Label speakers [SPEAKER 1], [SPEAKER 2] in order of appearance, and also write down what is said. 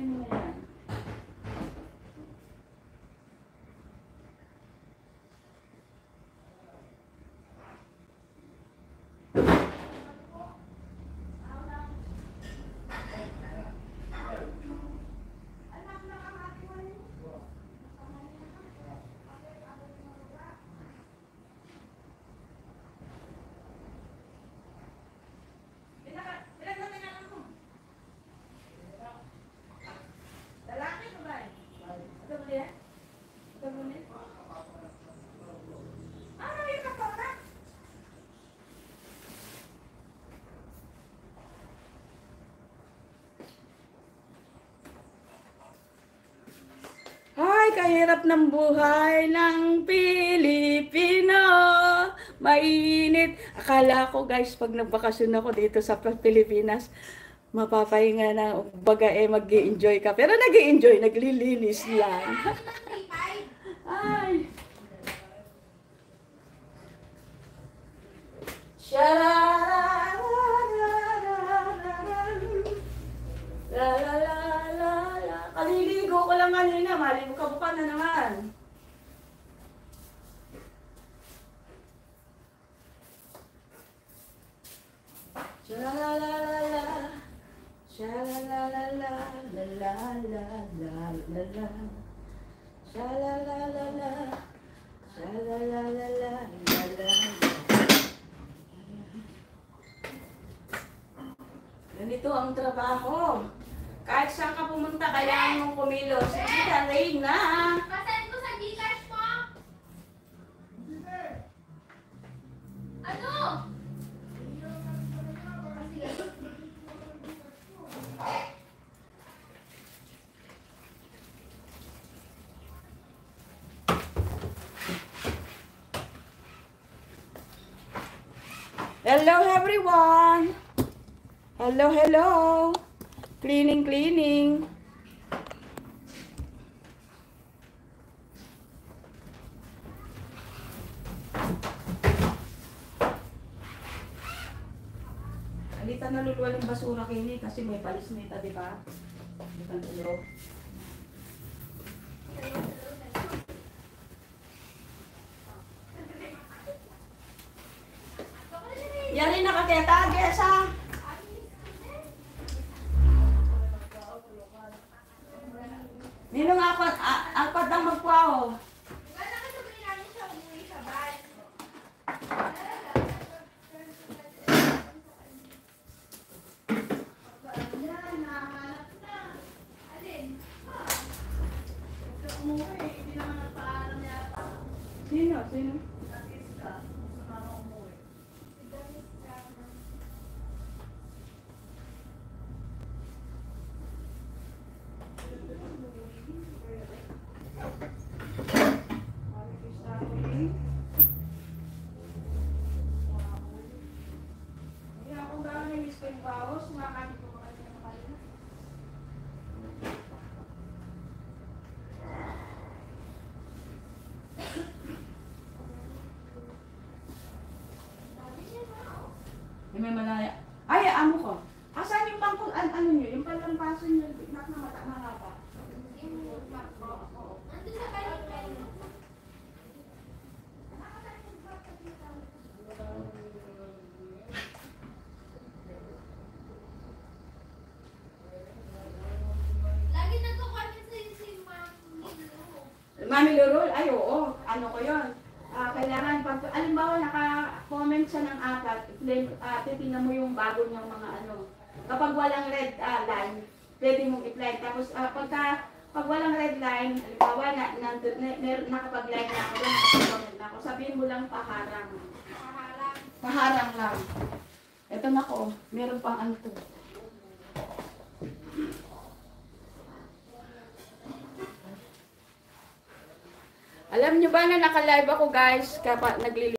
[SPEAKER 1] Kunin mo yan. Ay, kahirap ng buhay ng Pilipino. Mainit. Akala ko guys, pag nagbakasyon ako dito sa Pilipinas, mapapahinga na, baga mag-i-enjoy ka. Pero nag-i-enjoy, naglilinis lang. Ay. Kaliligo ko lang kanina, malibuka-buka na naman. Sha-la-la-la-la, sha-la-la-la-la, la-la-la-la-la-la, sha-la-la-la-la, sha-la-la-la-la, la-la-la. Ganito ang trabaho. Kahit saan ka pumunta, kailangan mong kumilos. Sige ka, Rain na.
[SPEAKER 2] Kasend ko sa Gcash mo. Ano?
[SPEAKER 1] Hello everyone. Hello, hello. Cleaning, cleaning. Alita naluluwal yung basura kini kasi may palis nita, di ba? Alita naluluwal. Yan rin nakakita, Gesa. Ninong akot ang magkwaho.
[SPEAKER 2] Wala ka sabihin namin siya umuwi sa bahay.
[SPEAKER 1] Sino? Sino? May malaya. Ay, amo ko. Asan yung pangkul, ano nyo? Yung palampaso nyo, nak na mata na pa.
[SPEAKER 2] Nandun sa bahay. Lagi nagko-comment si
[SPEAKER 1] Mami Lurul, ay oo, ano ko yun. Kailangan, pag, alimbawa naka-comment siya ng apat, titingnan mo yung bago niyang mga ano. Kapag walang red line, pwede mong i-flag. Tapos pag walang red line, alimbawa nakapag-like na ako, nakapag-comment na ako, sabihin mo lang paharang. Paharang lang. Ito na ko, meron pang ano to. Alam nyo ba na naka-live ako guys, kapag naglilive.